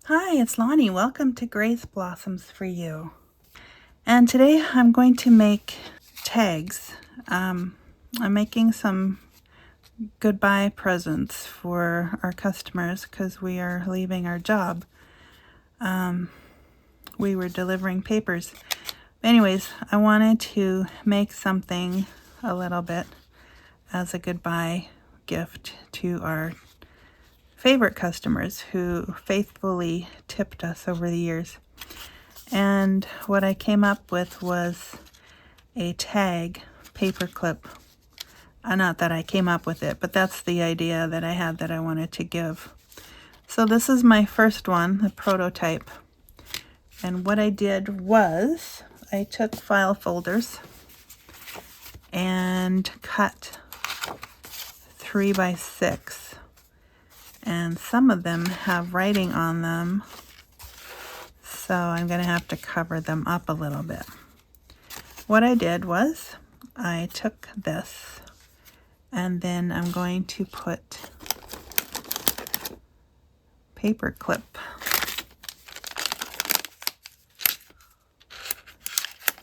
Hi, it's Lonnie. Welcome to Grace Blossoms for You. And today I'm going to make tags. I'm making some goodbye presents for our customers because we are leaving our job. We were delivering papers. Anyways, I wanted to make something a little bit as a goodbye gift to our favorite customers who faithfully tipped us over the years. And what I came up with was a tag paperclip. Not that I came up with it, but that's the idea that I had that I wanted to give. So this is my first one, the prototype. And what I did was I took file folders and cut 3 by 6. And some of them have writing on them, so I'm going to have to cover them up a little bit. What I did was I took this and then I'm going to put PaperClip.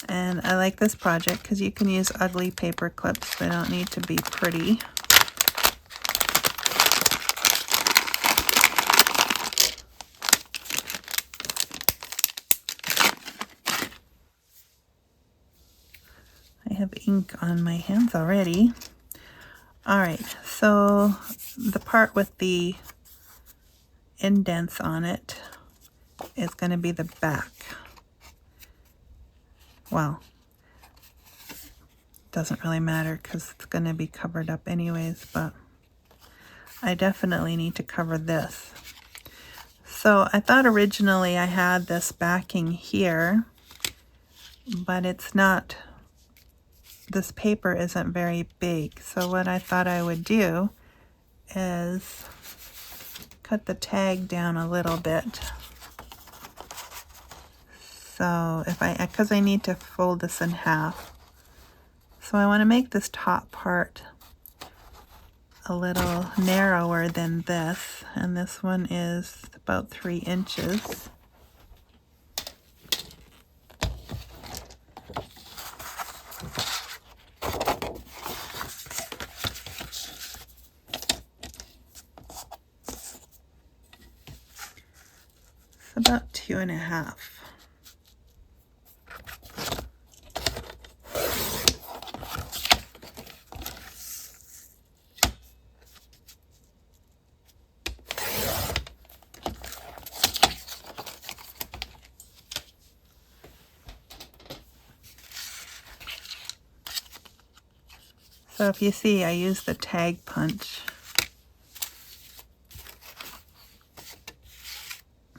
And I like this project because you can use ugly paper clips. They don't need to be pretty. I have ink on my hands already. Alright, so the part with the indents on it is going to be the back. Well, doesn't really matter because it's going to be covered up anyways, but I definitely need to cover this. So I thought originally I had this backing here, but it's not. This paper isn't very big, so what I thought I would do is cut the tag down a little bit. So because I need to fold this in half. So I want to make this top part a little narrower than this, and this one is about 3 inches. About 2.5. So if you see, I use the tag punch.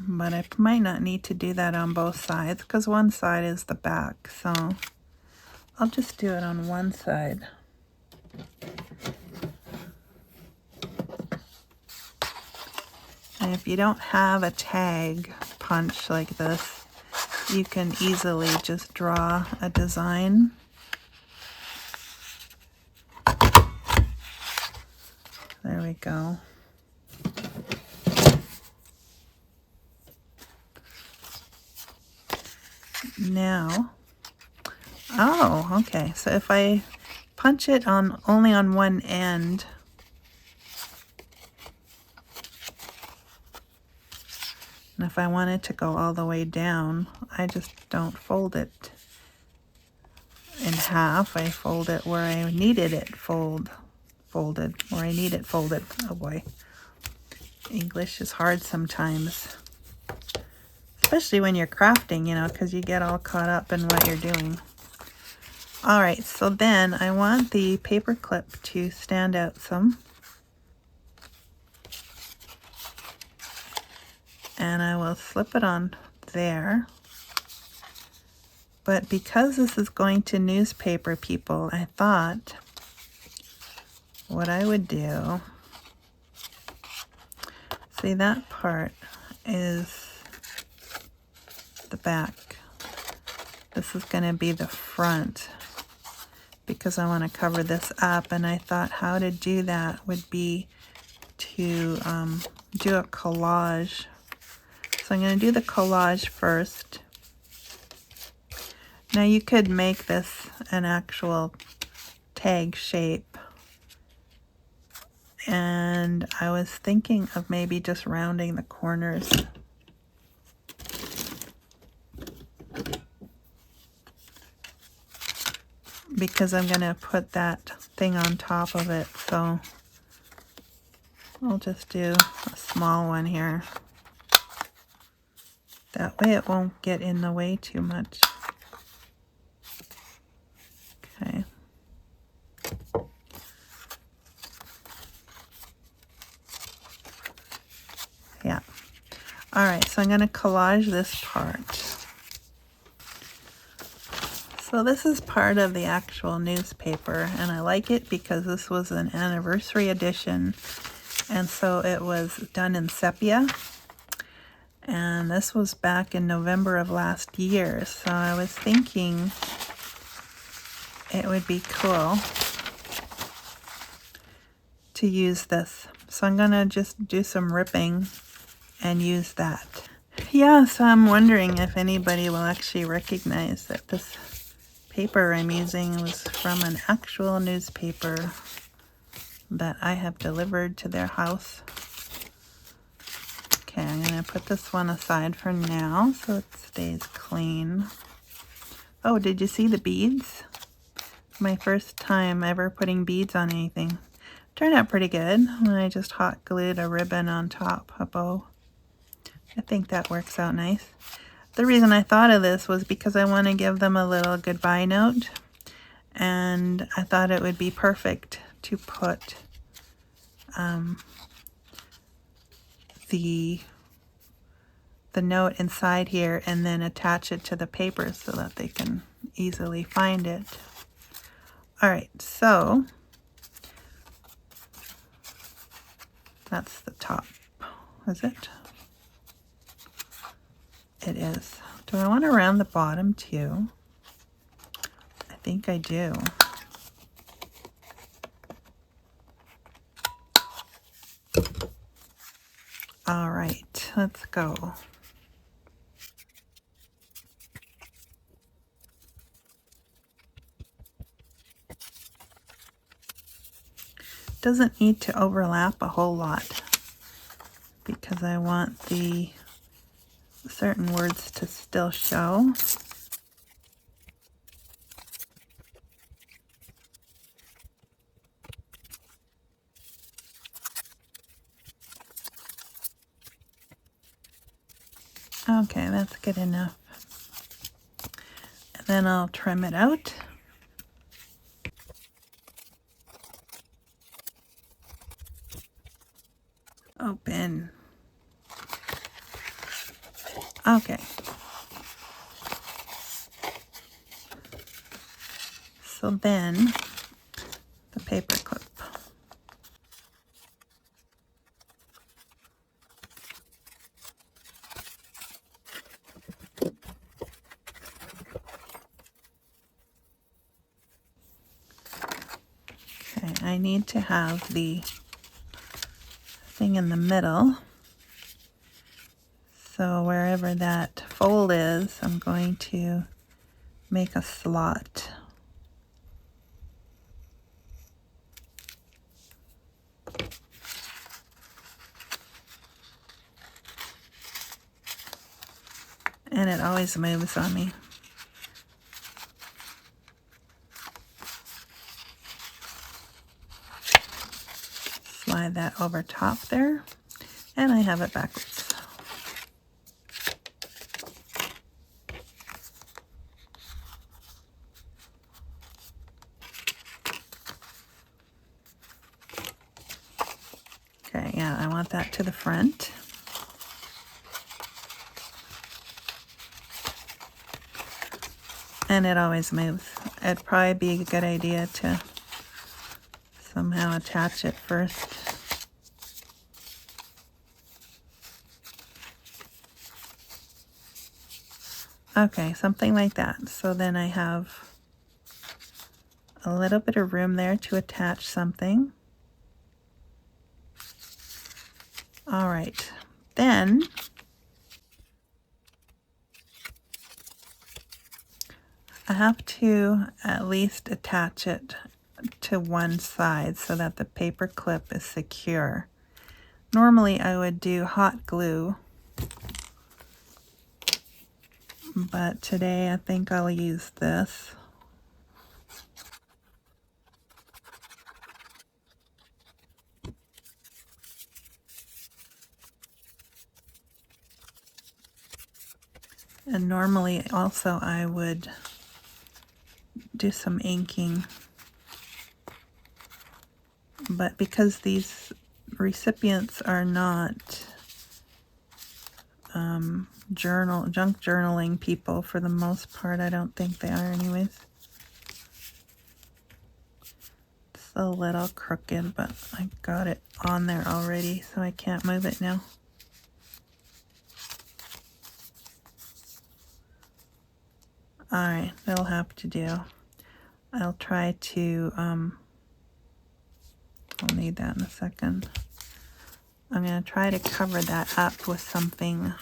But I might not need to do that on both sides because one side is the back, so I'll just do it on one side. And if you don't have a tag punch like this, you can easily just draw a design. There we go. Now, oh, okay, so if I punch it only on one end, and if I want it to go all the way down, I just don't fold it in half. I fold it where I needed it folded, where I need it folded. Oh boy, English is hard sometimes. Especially when you're crafting, you know, because you get all caught up in what you're doing. Alright, so then I want the paper clip to stand out some. And I will slip it on there. But because this is going to newspaper people, I thought what I would do, see that part is the back. This is going to be the front because I want to cover this up, and I thought how to do that would be to do a collage So I'm going to do the collage first. Now you could make this an actual tag shape. And I was thinking of maybe just rounding the corners. Because I'm going to put that thing on top of it, so I'll just do a small one here. That way it won't get in the way too much. Okay. Yeah. All right, so I'm going to collage this part. So this is part of the actual newspaper, and I like it because this was an anniversary edition, and so it was done in sepia. And this was back in November of last year, so I was thinking it would be cool to use this. So I'm gonna just do some ripping and use that. Yeah, so I'm wondering if anybody will actually recognize that this paper I'm using was from an actual newspaper that I have delivered to their house. Okay, I'm going to put this one aside for now so it stays clean. Oh, did you see the beads? My first time ever putting beads on anything. Turned out pretty good when I just hot glued a ribbon on top, a bow. I think that works out nice. The reason I thought of this was because I want to give them a little goodbye note, and I thought it would be perfect to put the note inside here and then attach it to the paper so that they can easily find it. All right, so that's the top, is it? It is. Do I want to round the bottom too? I think I do. All right, let's go. Doesn't need to overlap a whole lot because I want the certain words to still show. Okay, that's good enough. And then I'll trim it out. Open. Okay. So then, the paper clip. Okay, I need to have the thing in the middle. So wherever that fold is, I'm going to make a slot. And it always moves on me. Slide that over top there, and I have it backwards. Okay, yeah, I want that to the front. And it always moves. It'd probably be a good idea to somehow attach it first. Okay, something like that. So then I have a little bit of room there to attach something. All right, then I have to at least attach it to one side so that the paper clip is secure. Normally I would do hot glue, but today I think I'll use this. And normally also I would do some inking, but because these recipients are not junk journaling people for the most part, I don't think they are anyways. It's a little crooked, but I got it on there already, so I can't move it now. Alright, that'll have to do. I'll try to, I'll need that in a second. I'm going to try to cover that up with something.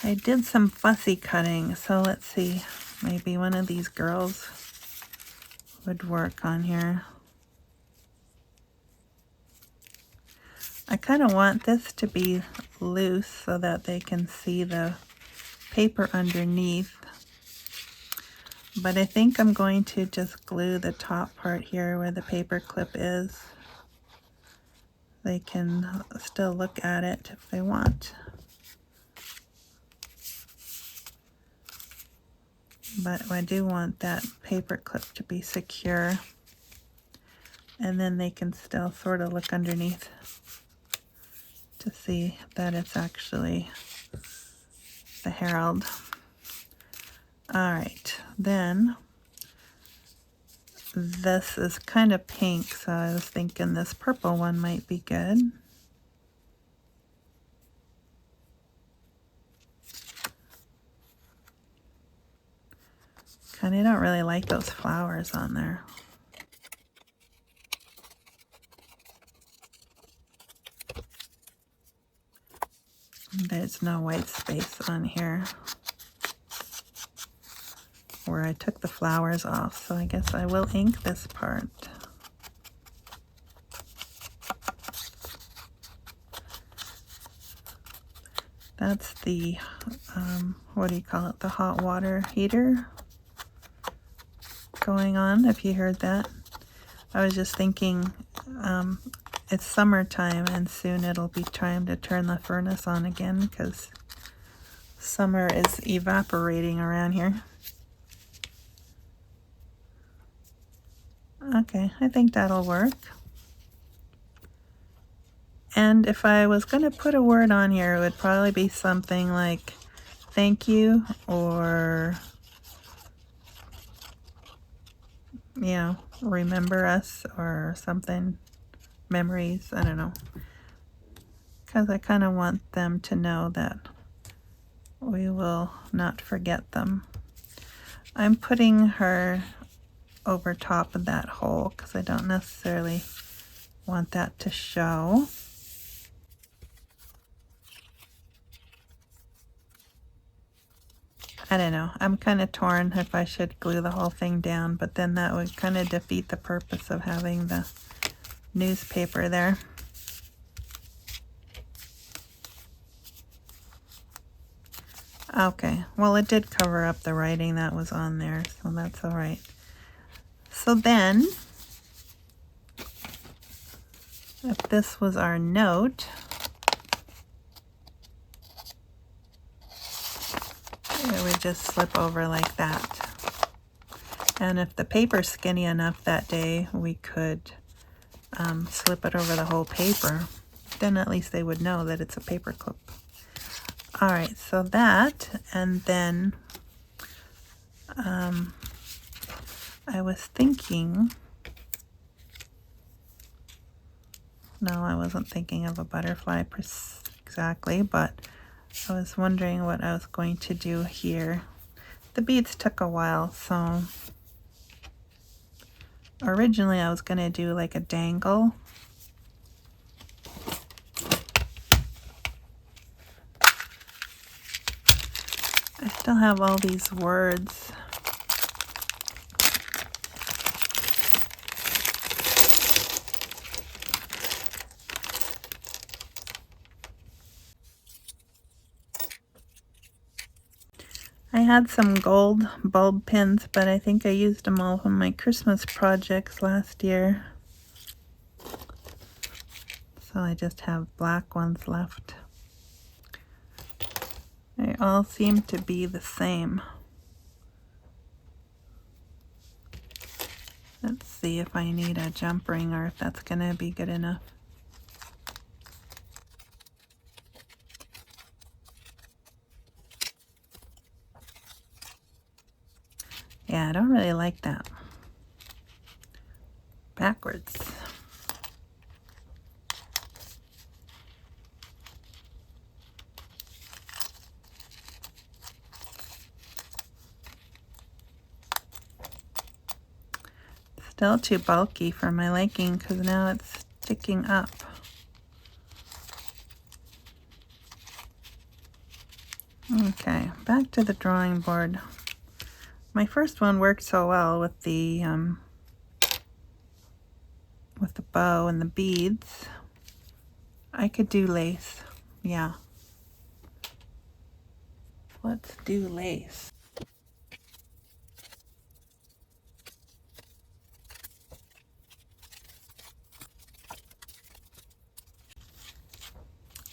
I did some fussy cutting, so let's see. Maybe one of these girls would work on here. I kind of want this to be loose so that they can see the paper underneath. But I think I'm going to just glue the top part here where the paper clip is. They can still look at it if they want. But I do want that paper clip to be secure. And then they can still sort of look underneath to see that it's actually the Herald. Alright, then this is kind of pink, so I was thinking this purple one might be good. And I don't really like those flowers on there. There's no white space on here where I took the flowers off, so I guess I will ink this part. That's the, what do you call it, the hot water heater going on, if you heard that. I was just thinking, it's summertime and soon it'll be time to turn the furnace on again because summer is evaporating around here. Okay, I think that'll work. And if I was going to put a word on here, it would probably be something like thank you, or, you know, remember us or something, memories, I don't know. Because I kind of want them to know that we will not forget them. I'm putting her over top of that hole because I don't necessarily want that to show. I don't know. I'm kind of torn if I should glue the whole thing down, but then that would kind of defeat the purpose of having the newspaper there. Okay, well it did cover up the writing that was on there, so that's all right. So then, if this was our note, it would just slip over like that. And if the paper's skinny enough that day, we could slip it over the whole paper. Then at least they would know that it's a paper clip. Alright, so that, and then I was thinking, no, I wasn't thinking of a butterfly exactly, but I was wondering what I was going to do here. the beads took a while, so originally I was going to do like a dangle. I still have all these words. I had some gold bulb pins, but I think I used them all on my Christmas projects last year. So I just have black ones left. They all seem to be the same. Let's see if I need a jump ring or if that's gonna be good enough. Yeah, I don't really like that. Backwards. Still too bulky for my liking because now it's sticking up. Okay, back to the drawing board. My first one worked so well with the bow and the beads. I could do lace. Yeah. Let's do lace.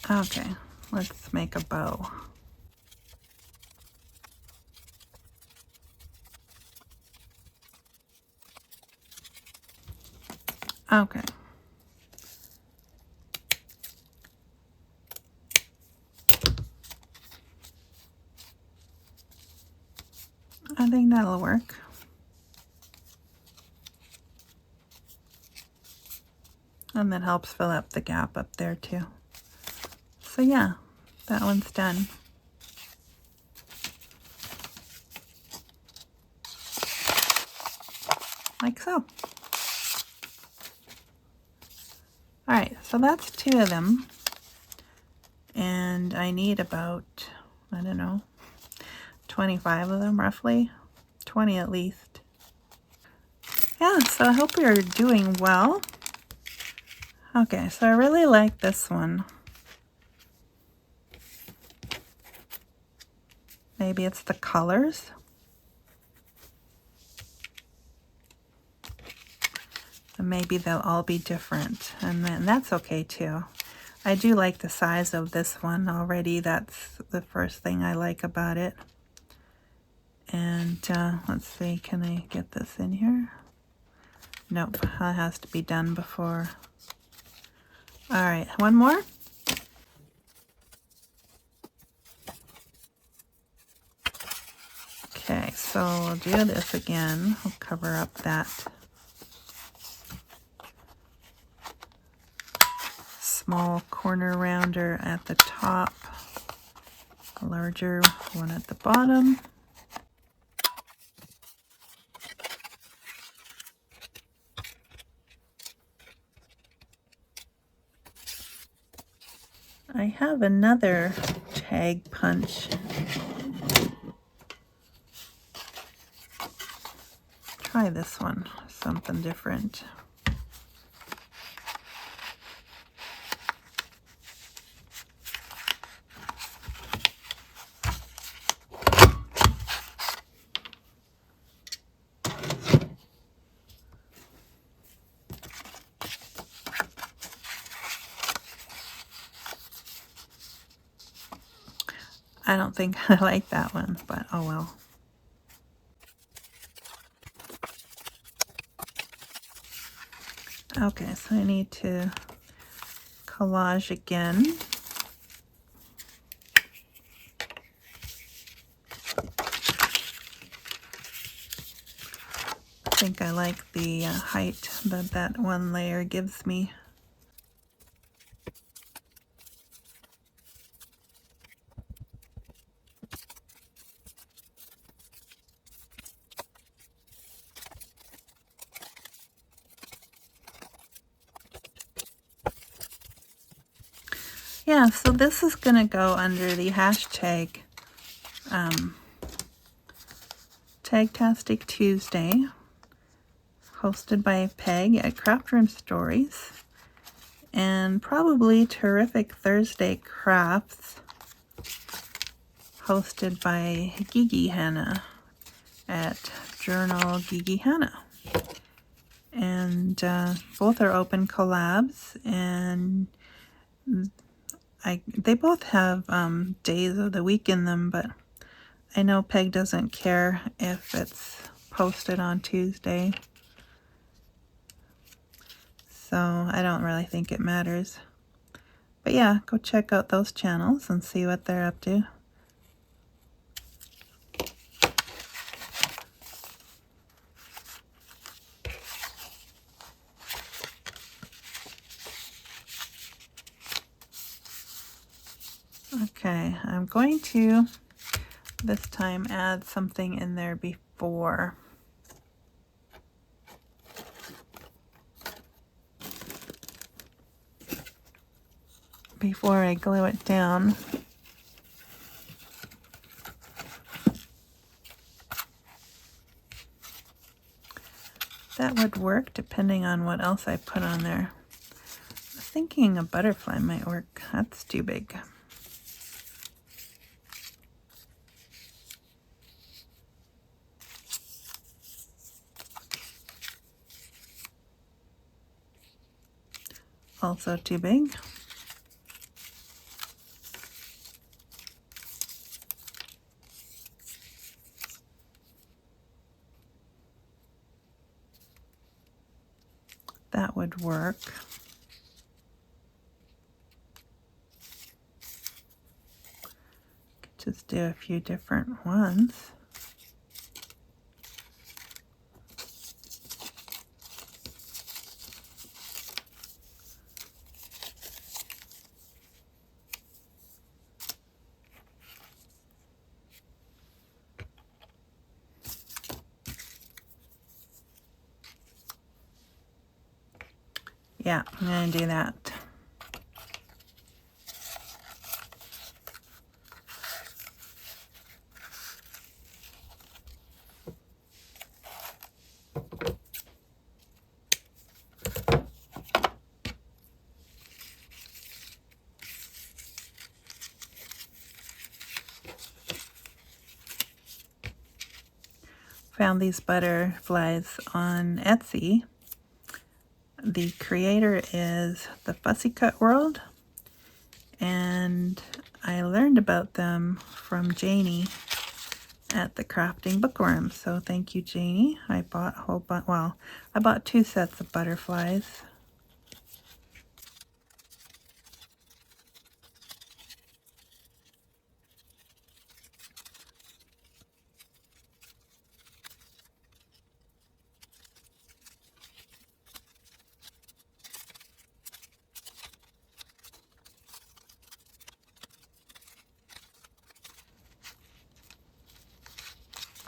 Okay, let's make a bow. Okay. I think that'll work. And that helps fill up the gap up there too. So yeah, that one's done. Like so. Alright, so that's 2 of them. And I need about, I don't know, 25 of them roughly. 20 at least. Yeah, so I hope you're doing well. Okay, so I really like this one. Maybe it's the colors. And maybe they'll all be different, and then that's okay too. I do like the size of this one already. That's the first thing I like about it. And let's see, can I get this in here? Nope, that has to be done before. All right, one more. Okay, so we'll do this again. I'll cover up that small corner rounder at the top, a larger one at the bottom. I have another tag punch. Try this one, something different. I don't think I like that one, but oh well. Okay, so I need to collage again. I think I like the height that that one layer gives me. Yeah, so this is going to go under the hashtag Tagtastic Tuesday, hosted by Peg at Craft Room Stories, and probably Terrific Thursday Crafts, hosted by Gigi Hannah at Journal Gigi Hannah. And both are open collabs, and they both have days of the week in them, but I know Peg doesn't care if it's posted on Tuesday, so I don't really think it matters. But yeah, go check out those channels and see what they're up to. Okay, I'm going to this time add something in there before I glue it down. That would work depending on what else I put on there. I was thinking a butterfly might work. That's too big. Also too big. That would work. Could just do a few different ones. Yeah, I'm going to do that. Found these butterflies on Etsy. The creator is the Fussy Cut World, and I learned about them from Janie at the Crafting Bookworm. So thank you, Janie. I bought a whole bunch. Well, I bought 2 sets of butterflies.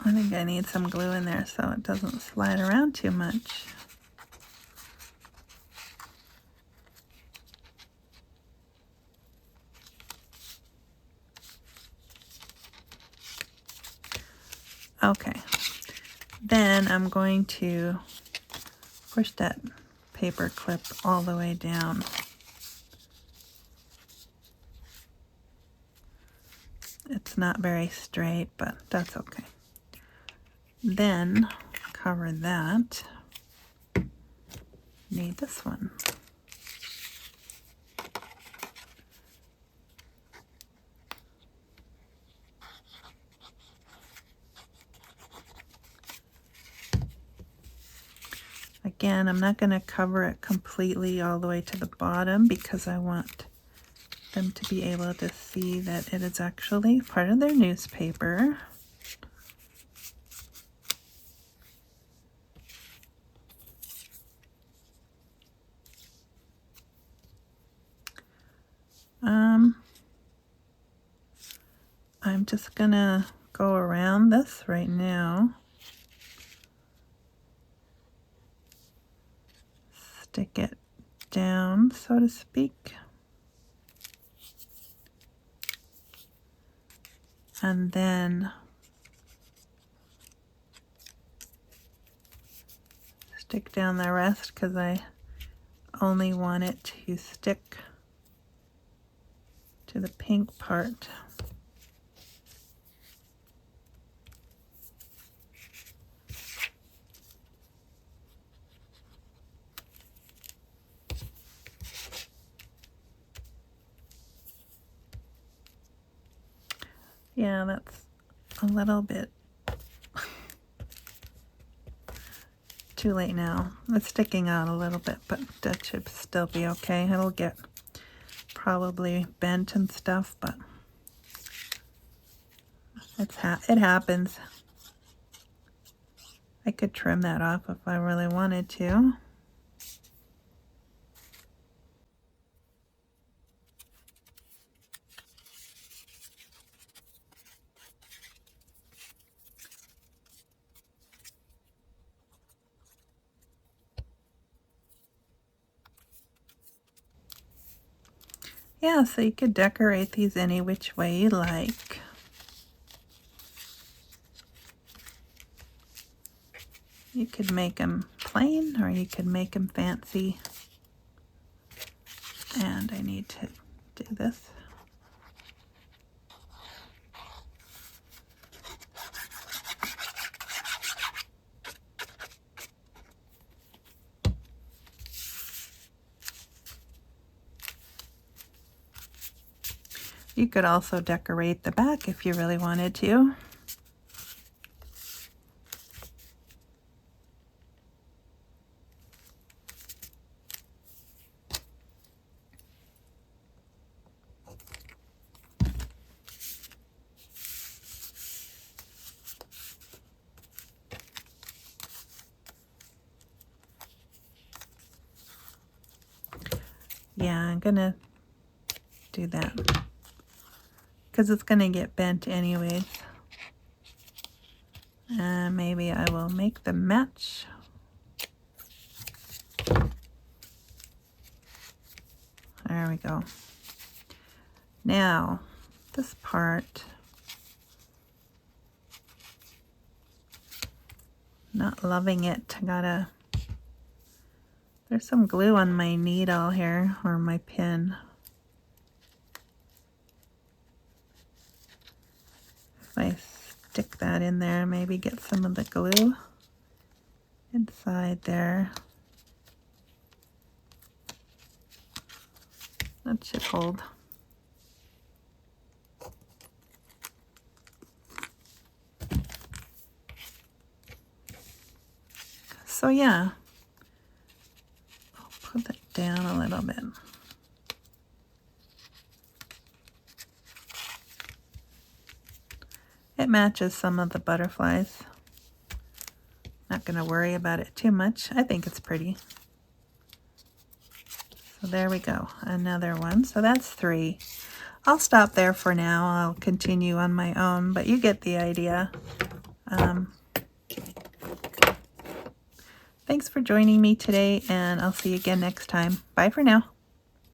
I think I need some glue in there so it doesn't slide around too much. Okay, then I'm going to push that paper clip all the way down. It's not very straight, but that's okay. Then cover that. Need this one. Again, I'm not going to cover it completely all the way to the bottom because I want them to be able to see that it is actually part of their newspaper. I'm just gonna go around this right now. Stick it down, so to speak. and then stick down the rest because I only want it to stick to the pink part. Yeah, that's a little bit too late now. It's sticking out a little bit, but that should still be okay. It'll get probably bent and stuff, but it happens. I could trim that off if I really wanted to. Yeah, so you could decorate these any which way you like. You could make them plain or you could make them fancy. And I need to do this. You could also decorate the back if you really wanted to. Yeah, I'm gonna do that because it's gonna get bent anyways. Maybe I will make them match. There we go. Now, this part, not loving it. There's some glue on my needle here, or my pin. If I stick that in there, maybe get some of the glue inside there. That should hold. So yeah, I'll put it down a little bit. It matches some of the butterflies. Not going to worry about it too much. I think it's pretty. So there we go, another one. So that's 3. I'll stop there for now. I'll continue on my own, but you get the idea. Thanks for joining me today, and I'll see you again next time. Bye for now.